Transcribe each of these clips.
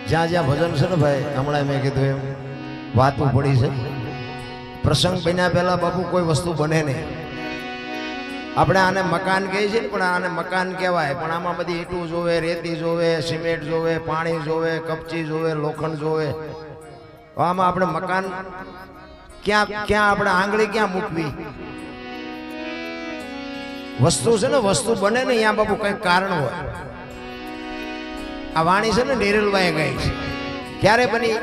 જ્યાં જ્યાં ભજન છે ને ભાઈ, હમણાં મેં કીધું એમ વાતું પડી છે, પ્રસંગ બન્યા પહેલા બાપુ કોઈ વસ્તુ બને નહીં. આપણે આને મકાન કહીએ છીએ ને, પણ આને મકાન કહેવાય, પણ આમાં બધી ઈંટું જોવે, રેતી જોવે, સિમેન્ટ જોવે, પાણી જોવે, કપચી જોવે, લોખંડ જોવે. આમાં આપણે મકાન ક્યાં ક્યાં આપણે આંગળી ક્યાં મૂકવી? વસ્તુ છે ને, વસ્તુ બને ને અહીંયા બાપુ કઈક કારણ હોય. આ વાણી છે ને નિરલભાઈ ગઈ છે. ક્યારે બની?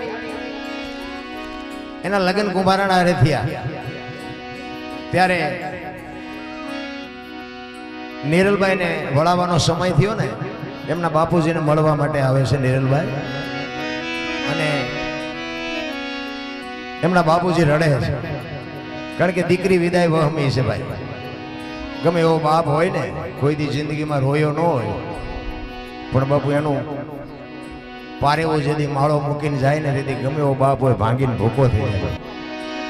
એના લગ્ન કુંભારાણા હારે થયા ત્યારે નિરલભાઈ ને વળાવવાનો સમય થયો ને, એમના બાપુજીને મળવા માટે આવે છે નિરલભાઈ, અને એમના બાપુજી રડે છે, કારણ કે દીકરી વિદાય વહમી છે ભાઈ. ગમે એવો બાપ હોય ને, કોઈ દી જિંદગીમાં રોયો ન હોય, પણ બાપુ એનું પારેવો જેથી માળો મૂકીને જાય ને, તેથી ગમે એવો બાપ હોય ભાંગીને ભૂકો થઈ જાય.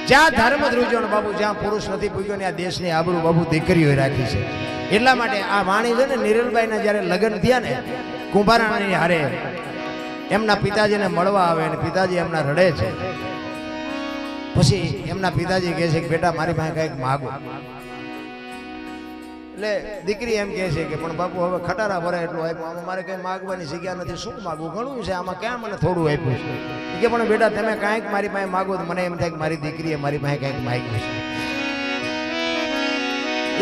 જ્યાં ધર્મ ધ્રુજો ને બાપુ, જ્યાં પુરુષ નથી પૂગ્યો ને, આ દેશની આબરૂ બાપુ દીકરીઓ રાખી છે. એટલા માટે આ વાણી છે ને, નિરલભાઈના જ્યારે લગ્ન થયા ને કુંભારાણાની હારે, એમના પિતાજીને મળવા આવે અને પિતાજી એમના રડે છે. પછી એમના પિતાજી કહે છે કે બેટા મારી પાસે કંઈક માગો. એટલે દીકરી એમ કહે છે કે પણ બાપુ હવે ખટારા ભરાય એટલું આપ્યું, આમાં મારે કંઈ માગવાની જગ્યા નથી, શું માગવું? ઘણું છે, આમાં ક્યાં મને થોડું આપ્યું છે. કે પણ બેટા તમે કાંઈક મારી પાસે માગો તો મને એમ થાય કે મારી દીકરીએ મારી પાસે કંઈક માગ્યું છે.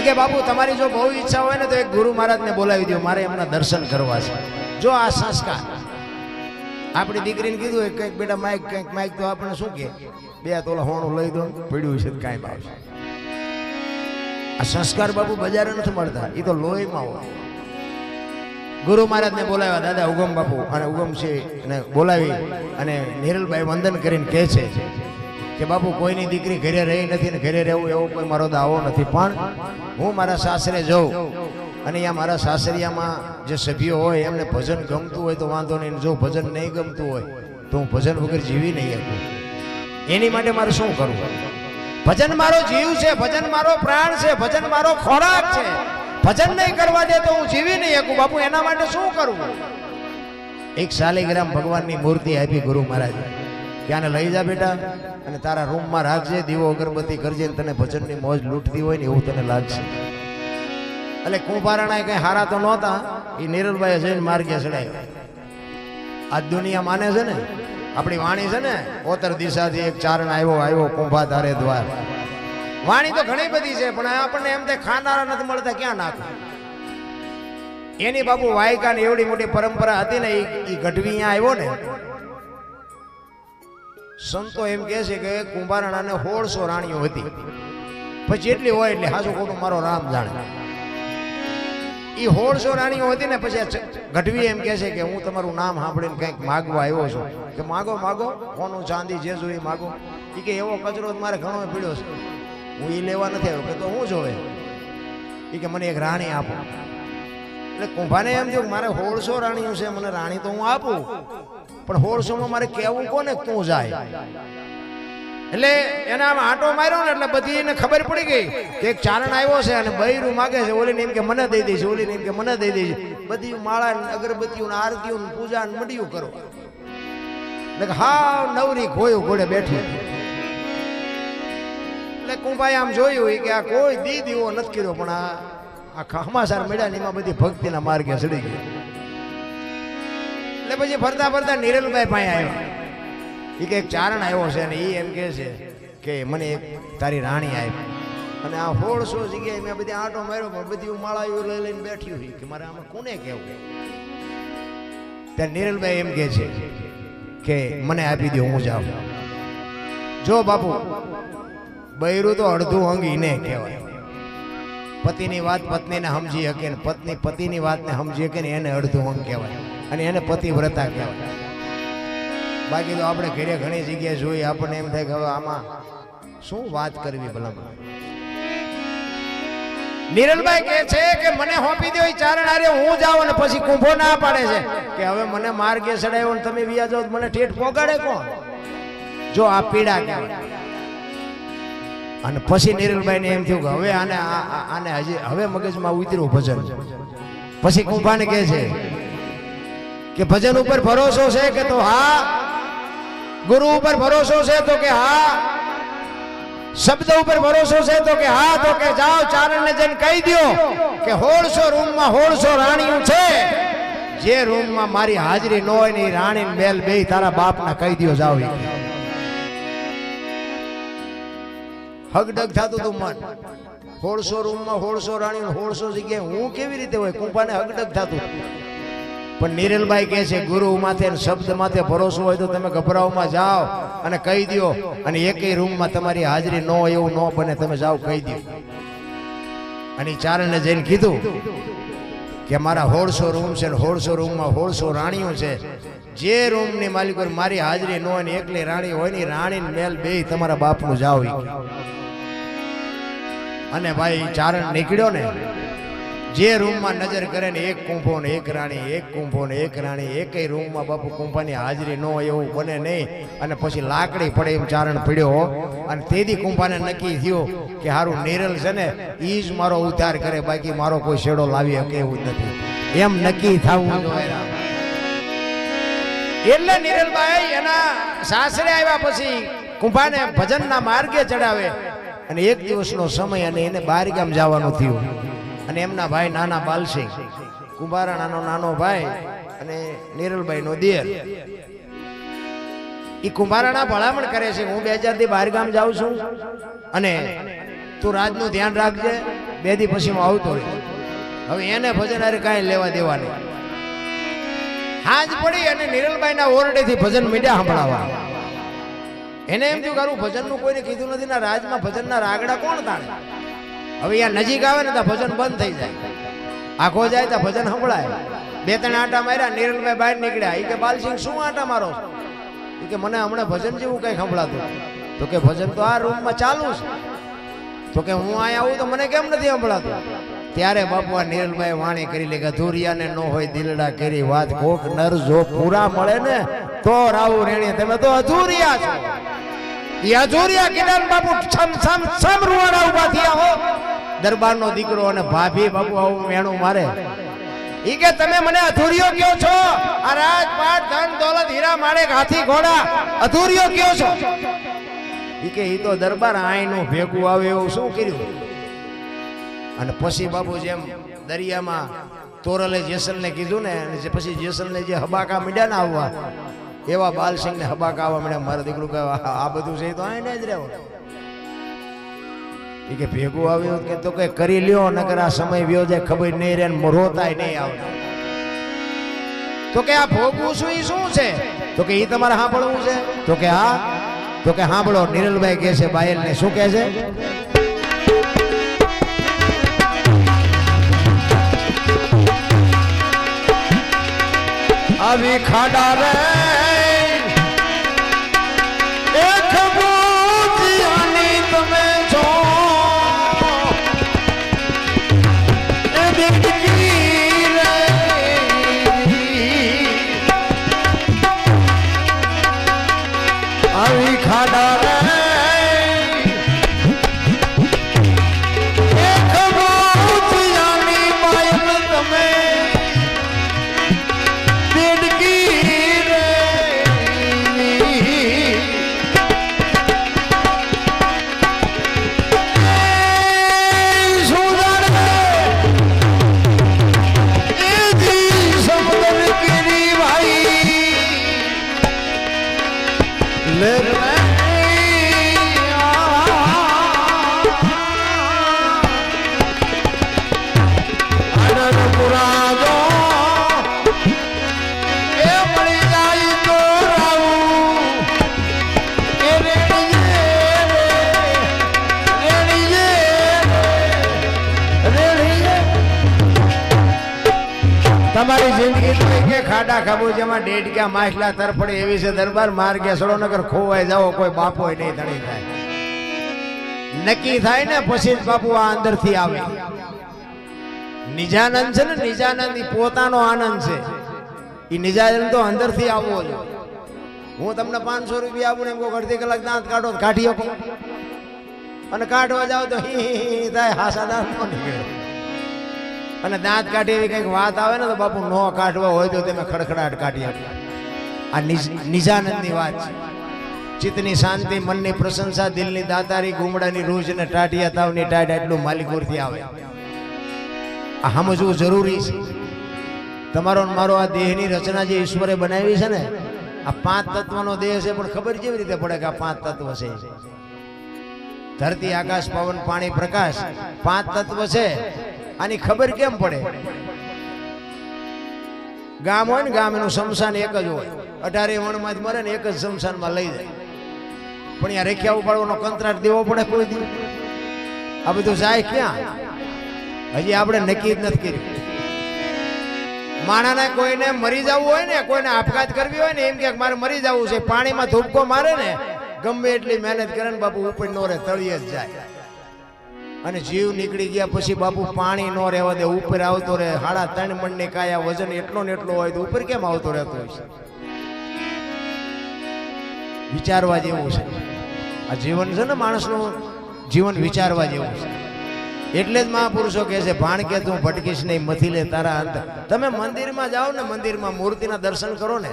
કે બાપુ તમારી જો બહુ ઈચ્છા હોય ને તો એક ગુરુ મહારાજને બોલાવી દો, મારે એમના દર્શન કરવા છે. જો આ સંસ્કાર આપણી દીકરીને કીધું હોય કંઈક બેટા માઇક કંઈક માઇક, તો આપણે શું કે 2 તોલા હોણું લઈ દો, પડ્યું છે કાંઈ ભાવશે. આ સંસ્કાર બાપુ બજારે નથી મળતા, એ તો લોહીમાં હોય. ગુરુ મહારાજને બોલાવ્યા, દાદા ઉગમ બાપુ અને ઉગમસિંહને બોલાવી અને નિરલભાઈ વંદન કરીને કહે છે કે બાપુ કોઈની દીકરી ઘરે રહી નથી ને ઘરે રહેવું એવો કોઈ મારો દાવો નથી, પણ હું મારા સાસરે જાઉં અને અહીંયા મારા સાસરિયામાં જે સભ્યો હોય એમને ભજન ગમતું હોય તો વાંધો નહીં, જો ભજન નહીં ગમતું હોય તો હું ભજન વગર જીવી નહીં શકું. એની માટે મારે શું કરવું? ભજન મારો જીવ છે, ભજન મારો પ્રાણ છે, ભજન મારો ખોરાક છે. ભજન નહીં કરવા દે તો હું જીવી નહીં શકું. બાપુ એના માટે શું કરવું? એક શાલિગ્રામ ભગવાનની મૂર્તિ આપી ગુરુ મહારાજ કે આને લઈ જા બેટા અને તારા રૂમમાં રાખજે, દીવો અગરબત્તી કરજે, તને ભજનની મોજ લૂંટતી હોય ને એવું તને લાગશે. એટલે કુંભારાણા કઈ હારા તો નહોતા, એ નિરલભાઈ જઈને માર્ગે ચડાવ્યા. આ દુનિયા માને છે ને, આપણી વાણી છે ને, ઓતર દિશાથી એક ચારણ આવ્યો કુંભા તારે દ્વાર. વાણી તો ઘણી બધી છે, પણ આપણને એમ થાય ખાનારા નથી મળતા, ક્યાં નાખું? એની બાપુ વાયકાની એવડી મોટી પરંપરા હતી ને, એ ગઢવી અહીંયા આવ્યો ને, સંતો એમ કહે છે કે કુંભારાણાને 1600 રાણીઓ હતી. પછી એટલી હોય એટલે હાસુ ખોટું મારો રામ જાણે. એ 1600 રાણીઓ હતી ને, પછી ગઢવી એમ કહે છે કે હું તમારું નામ સાંભળીને કંઈક માગવા આવ્યો છું, કે માગો માગો, સોનું ચાંદી જે જોઈએ માગો. એ કે એવો કચરો મારે ઘણો પીડ્યો છે, હું એ લેવા નથી આવ્યો. કે તો હું જોવે? એ કે મને એક રાણી આપો. એટલે કુંભાને એમ થયું મારે 1600 રાણીઓ છે, મને રાણી તો હું આપું, પણ 1600 મારે કેવું કોને તું જાય? એટલે એના આમ આંટો માર્યો ને એટલે બધી એને ખબર પડી ગઈ કે એક ચારણ આવ્યો છે અને બૈરું માગે છે. ઓલીને એમ કે મને દઈ દઈશ, ઓલીને એમ કે મને દઈ દઈશ. બધી માળા અગરબત્તીઓ આરતીઓ પૂજા મંડ્યું કરો. એટલે હા નવરી ખોયું ઘોડે બેઠી. એટલે કુંભાઈ આમ જોયું કે આ કોઈ દી દીવો નથી કર્યો, પણ આ ખમાસાર મેળા ને એમાં બધી ભક્તિના માર્ગે ચડી ગઈ. એટલે પછી ફરતા ફરતા નિરલભાઈ પાસે આવ્યા. એ કે એક ચારણ આવ્યો છે અને એ એમ કહે છે કે મને એક તારી રાણી આપી. અને આ 1600 જગ્યાએ મેં બધી આંટો માર્યો, પણ બધી માળાઓ લઈ લઈને બેઠી હોય કે મારે આમાં કોને કહેવું? ત્યાં નિરલભાઈ એમ કહે છે કે મને આપી દો, હું જાઉં. જો બાપુ બૈરું તો અડધું અંગ ઈને કહેવાય. પતિની વાત પત્નીને સમજી શકે ને પત્ની પતિની વાતને સમજી શકે ને એને અડધું અંગ કહેવાય, અને એને પતિવ્રતા કહેવાય. બાકી તો આપણે ઘરે ઘણી જગ્યાએ જોઈ, આપણને એમ થાય કે હવે આમાં શું વાત કરવી ભલામણ. નિરલભાઈ કહે છે કે મને હોપી દો ચારણ હારે, હું જાઉં. અને પછી કુંભો ના પાડે છે કે હવે મને માર્ગે ચડાવ્યો ને તમે વિયા જાઓ, મને ઠેઠ પોગાડે કોણ? જો આ પીડા કહેવાય. અને પછી નિરલભાઈ ને એમ થયું કે હવે આને હજી હવે મગજમાં ઉતર્યું ભજન. પછી કુંભાને કહે છે કે ભજન ઉપર ભરોસો છે કે તો હા, ગુરુ ઉપર ભરોસો છે તો કે હા, શબ્દ ઉપર ભરોસો છે તો કે હા, તો કે જાઓ ચારણને જઈને કહી દો કે 1600 રૂમમાં 1600 રાણીઓ છે, જે રૂમમાં મારી હાજરી ન હોય ને રાણી બેલ બે તારા બાપના કહી દો જાઓ. હગડગ થતું તું મન, 1600 રૂમમાં 1600 રાણીઓ 1600 જગ્યાએ હું કેવી રીતે હોય, કુંભાને હગડગ થતું. પણ નિરલભાઈ કહે છે ગુરુ માથે શબ્દ માથે ભરોસો હોય તો તમે ગભરાવમાં જાઓ અને કહી દો, અને એકેય રૂમમાં તમારી હાજરી ન હોય એવું ન બને, તમે જાઓ કહી દો. અને ચારણને જઈને કીધું કે મારા 1600 રૂમ છે ને 1600 રૂમમાં 1600 રાણીઓ છે, જે રૂમની માલિક મારી હાજરી ન હોય ને એકલી રાણી હોય ને રાણી મેલ બે તમારા બાપનું જાઓ. અને ભાઈ ચારણ નીકળ્યો ને, જે રૂમમાં નજર કરે ને એક કુંભો ને એક રાણી, એક કુંભો ને એક રાણી, એકેય રૂમમાં બાપુ કુંભાની હાજરી ન હોય એવું બને નહીં. અને પછી લાકડી પડે એમ ચારણ પડ્યો, અને તેથી કુંભાને નક્કી થયું કે હારું નિરલ છે ને ઈ જ મારો ઉદ્ધાર કરે, બાકી મારો કોઈ શેડો લાવી શકે એવું નથી, એમ નક્કી થવું જોઈએ. એટલે નિરલભાઈ એના સાસરે આવ્યા પછી કુંભાને ભજનના માર્ગે ચડાવે, અને એક દિવસનો સમય અને એને બહાર ગામ જવાનું થયું. અને એમના ભાઈ નાના બાલસિંહ, કુંભારાણાનો નાનો ભાઈ અને નિરલભાઈ નો દિયર, એ કુંભારાણા ભલામણ કરે છે હું 2000 થી બહાર ગામ જાઉં છું અને તું રાજનું ધ્યાન રાખજે, 2 દી પછી હું આવતો રહીશ. હવે એને ભજન હારે કાંઈ લેવા દેવા નહીં. હાજ પડી અને નિરલભાઈ ના ઓરડેથી ભજન મીડિયા સંભળાવા. એને એમ થયું કે ભજનનું કોઈને કીધું નથી ને રાજમાં ભજનના રાગડા કોણ તાણે. હવે યા નજીક આવે ને તો ભજન બંધ થઈ જાય, આખો જાય તો ભજન સંભળાય. 2-3 આટા માર્યા, નિરલભાઈ બહાર નીકળ્યા. એ કે બાલસિંહ શું આટા મારો? એ કે મને હમણાં ભજન જેવું કઈ સંભળાતું. તો કે ભજન તો આ રૂમમાં ચાલુ છે. તો કે હું અહીંયા આવું તો મને કેમ નથી સંભળાતું? ત્યારે બાપુ આ નિરલભાઈ વાણી કરી લે કે અધૂરિયાને ન હોય દિલડા કરી વાત, કોક નર જો પૂરા મળે ને તો રાવું રેણી, તમે તો અધૂરિયા છો. એ અધૂરિયા કિદાન બાપુ છમ છમ છમ રૂવાડા ઉભા થયા હો. દરબારનો દીકરો અને ભાભી બાપુ આવું મેણું મારે. ઈ કે તમે મને અધૂરિયો કયો છો? આ રાજપાટ ધન દોલત હીરા માણેક હાથી ઘોડા અધૂરિયો કયો છો? ઈ કે ઈ તો દરબાર આઈનું ભેગું આવે એવું શું કર્યું? અને પછી બાપુ જેમ દરિયામાં તોરલે જેસલને કીધું ને, અને પછી જેસલને જે હબાકા મીડ્યા ને આવવા, એવા બાલસિંહને હબાકા આવવા મળ્યા. મારા દીકરું કે આ બધું છે તો આઈને જ રહેવું. એ કે ભેગું આવ્યું કે તો કે કરી લ્યો, નકર આ સમય વ્યો જાય ખબર નહીં રહે, રોતાય નહીં આવે. તો કે આ ભોગવું શું એ શું છે? તો કે એ તમારે સાંભળવું છે? તો કે હા. તો કે સાંભળો. નિરલભાઈ કહે છે બાયલને, શું કહે છે? આવી ખાડા રે એક બુદ્ધિયાની તમે છો, એ દીકરી રે આવી ખાડા રે એક બુદ્ધિયાની માયલ તમે તમારી જિંદગી કે ખાડા ખાબુ જેમાં ડેડક્યા માછલા તરફડે એવી છે. દરબાર માર્ગે સડો નગર ખોવાઈ જાઓ, કોઈ બાપો નહીં ધણી થાય. નક્કી થાય ને પછી જ બાપુ આ અંદર થી આવે. નિજાનંદ છે ને, નિજાનંદ ઈ પોતાનો આનંદ છે. ઈ નિજાનંદ તો અંદર થી આવવો જોઈએ. હું તમને 500 રૂપિયા આપું ને એમ કહું અડધી કલાક દાંત કાઢો, કાઢી શકો. અને કાઢવા જાવ તો હી થાય, હાસા દાંત ન નીકળે. અને દાંત કાઢી એવી કંઈક વાત આવે ને તો બાપુ નો કાઢવા હોય તો તમે ખડખડાટ કાઢી આપો. આ નિજાનંદની વાત છે. ચિત્તની શાંતિ, મનની પ્રશંસા, દિલની દાતારી, ગુમડાની રૂજ ને ટાઢિયા તાવની ટાઢ એટલું માલિકુરથી આવે. આ સમજવું જરૂરી છે. તમારો મારો આ દેહની રચના જે ઈશ્વરે બનાવી છે ને, આ 5 તત્વનો દેહ છે, પણ ખબર કેવી રીતે પડે કે આ 5 તત્વ છે? ધરતી, આકાશ, પવન, પાણી, પ્રકાશ 5 તત્વ છે. આની ખબર કેમ પડે? ગામ હોય ને, ગામ એનું શમશાન એક જ હોય. 18 વણમાં જ મરે ને એક જ શમશાનમાં લઈ જાય. પણ અહીંયા રેખ્યા ઉપાડવાનો કંત્રાટ દેવો પડે કોઈ દી? આ બધું જાય ક્યાં? હજી આપણે નક્કી જ નથી કર્યું. માણાને કોઈને મરી જવું હોય ને, કોઈને આપઘાત કરવી હોય ને, એમ કે મારે મરી જવું છે, પાણીમાં ધૂપકો મારે ને, ગમે એટલી મહેનત કરે ને બાપુ ઉપર નો રે, તળિયે જ જાય. અને જીવ નીકળી ગયા પછી બાપુ પાણી નો રહેવા દે, ઉપર આવતો રહે. 3.5 મણની કાયા, વજન એટલો ને એટલો હોય તો ઉપર કેમ આવતો રહેતો હોય છે? વિચારવા જેવું છે આ જીવન છે ને, માણસનું જીવન વિચારવા જેવું છે. એટલે જ મહાપુરુષો કહે છે, ભાણ કે તું ભટકીશ નહીં, મથી લે તારા અંત. તમે મંદિરમાં જાઓ ને, મંદિરમાં મૂર્તિના દર્શન કરો ને,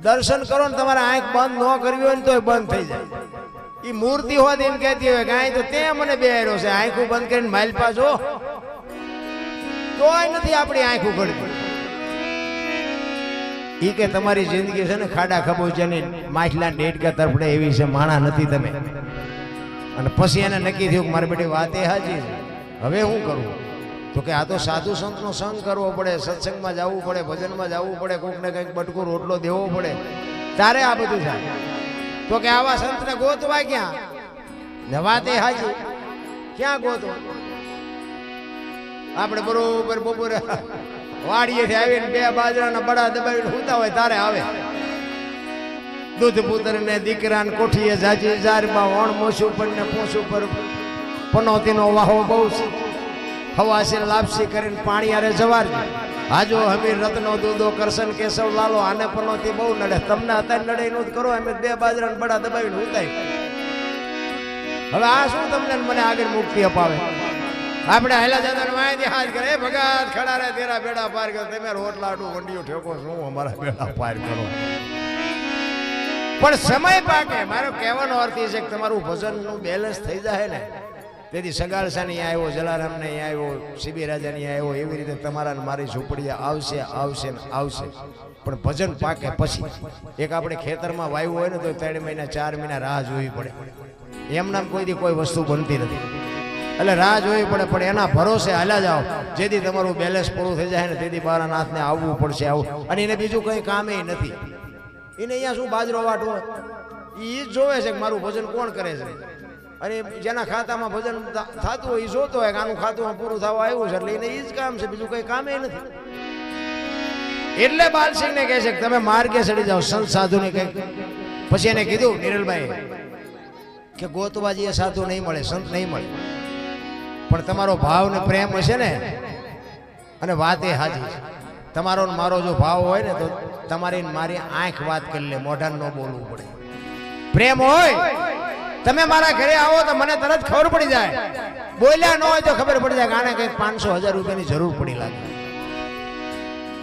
દર્શન કરો ને, તમારે આંખ બંધ ન કરવી હોય ને તોય બંધ થઈ જાય. એ મૂર્તિ હોત એમ કહેતી હોય કે અહીં તો તે મને બેહાર્યો છે, આંખું બંધ કરીને માઇલ પાછો તોય નથી આપણી આંખું ગળતી. ઈ કે તમારી જિંદગી છે ને ખાડા ખબોચિયાની માછલા ડેડકા તરફડે એવી છે, માણા નથી તમે. અને પછી એને નક્કી થયું કે મારી બેટી વાત એ હાજી છે, હવે હું કરું? તો કે આ તો સાધુ સંતનો સંગ કરવો પડે, સત્સંગમાં જવું પડે, ભજનમાં જવું પડે, કોકને કંઈક બટકો રોટલો દેવો પડે, તારે આ બધું થાય. તો કે આવા સંતને ગોતવા ક્યાં? ને વાત એ હાજી, ક્યાં ગોતવા? આપણે બરોબર બપોરે વાડીએથી આવીને 2 બાજરાના બડા દબાવીને સૂતા હોય તારે આવે. દૂધ પુત્ર ને દીકરા ને કોઠીએ જાજી જારમાં વણ મોસું પર ને પોસું પર પનોતીનો વાહો બહુ છે. હવાસી લાપસી કરીને પાણી આરે જવાર હાજો હમીર રત્નો દૂધો કરશન કેશવ લાલો આને પનોતી બહુ નડે. તમને અત્યારે નડે નું કરો, અમે 2 બાજરાના બડા દબાવીને ઉતાય. હવે આ શું તમને મને આગળ મુક્તિ અપાવે? આપણે હેલા જતા માહિતી હાથ કરે, ભગત ખડા રે તેરા બેડા પાર કરો. તમે રોટલાડું વંડિયું ઠેકો શું અમારા બેડા પાર કરો? પણ સમય પાકે. મારો કહેવાનો અર્થ એ છે કે તમારું ભજનનું બેલેન્સ થઈ જાય ને, તેથી સગાળસા ની આવ્યો, જલારામ ને આવ્યો, સીબી રાજા ની આવ્યો, એવી રીતે તમારા મારી ઝૂંપડી આવશે આવશે ને આવશે. પણ ભજન પાકે પછી. એક આપણે ખેતરમાં વાવ્યું હોય ને તો 3 મહિના 4 મહિના રાહ જોવી પડે. એમ નામ કોઈથી કોઈ વસ્તુ બનતી નથી, એટલે રાહ જોવી પડે. પણ એના ભરોસે હાલ્યા જાઓ, જેથી તમારું બેલેન્સ પૂરું થઈ જાય ને તેથી બારાનાથને આવવું પડશે. આવું અને એને બીજું કંઈ કામે નથી. એને અહીંયા શું બાજરો વાટવો, એ જ જોવે છે કે મારું ભજન કોણ કરે છે. અને જેના ખાતામાં ભજન થતું હોય એ જોતો હોય કે આનું ખાતું પૂરું થવા આવ્યું છે, એટલે એને એ જ કામ છે, બીજું કંઈ કામે નથી. એટલે બાલસિંહને કહે છે કે તમે માર્ગે ચડી જાઓ, સંત સાધુને કંઈક. પછી એને કીધું નિરલભાઈ કે ગોતવાજી એ સાધુ નહીં મળે, સંત નહીં મળે, પણ તમારો ભાવ ને પ્રેમ હશે ને, અને વાત એ હાજી છે. તમારો ને મારો જો ભાવ હોય ને તો તમારી મારી આંખ વાત કરી લે, મોઢા ન બોલવું પડે. પ્રેમ હોય, તમે મારા ઘરે આવો તો મને તરત ખબર પડી જાય. બોલ્યા ન હોય તો ખબર પડી જાય કે આને કંઈક 500,000 રૂપિયાની જરૂર પડી લાગે.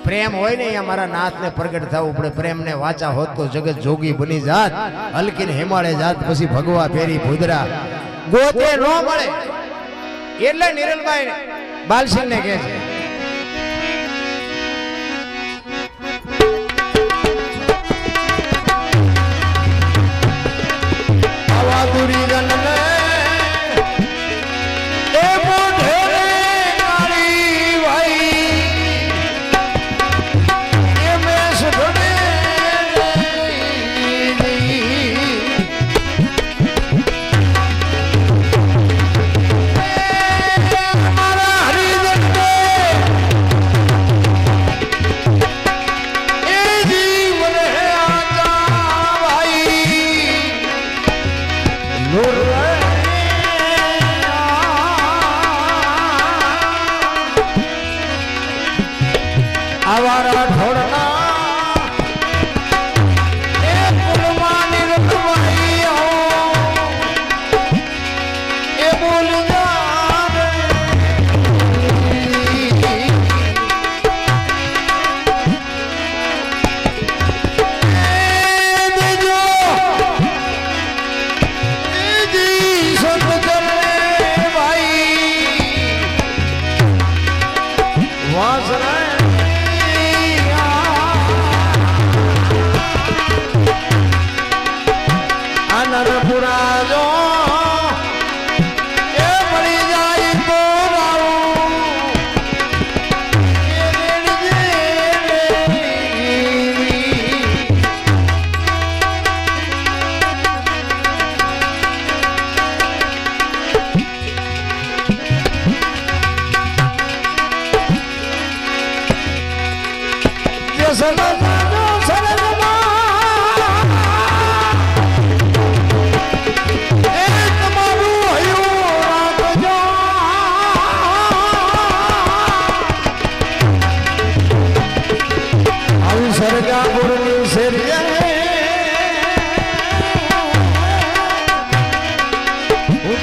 પ્રેમ હોય ને અહીંયા મારા નાથને પ્રગટ થવું પડે. પ્રેમને વાચા હોત તો જગત જોગી બની જાત, હલકીને હિમાળે જાત પછી ભગવા ફેરી ભૂદરા ગોતે ન મળે. એટલે નિરલભાઈ બાલસિંહને કહે છે આવા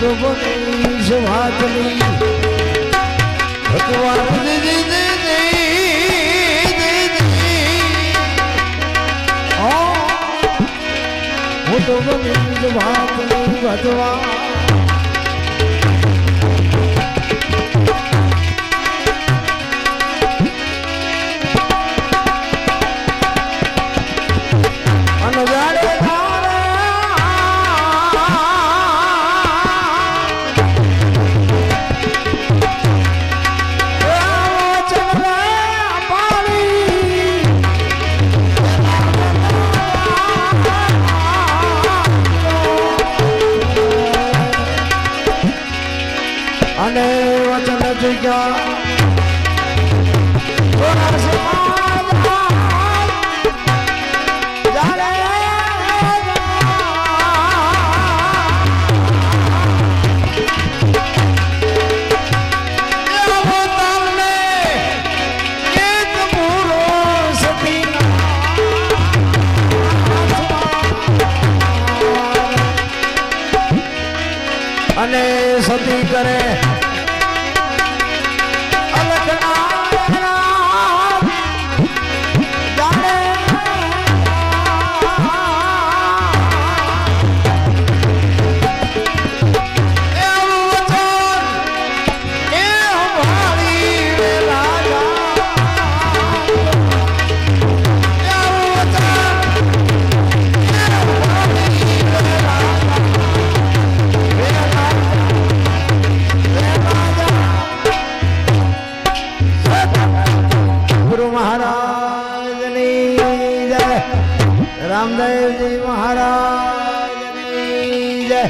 તો બની વાતની ભગવાન હું તો બની વાતની ભગવાન અને વચન ચૂક્યા અને સતી કરે રામદેવજી મહારાજની જય.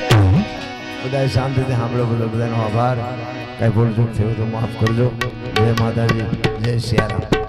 બધા શાંતિથી સાંભળો, બોલો બધાનો આભાર. કઈ ભૂલ ચૂક થયું તો માફ કરજો. જય માતાજી, જય સિયારામ.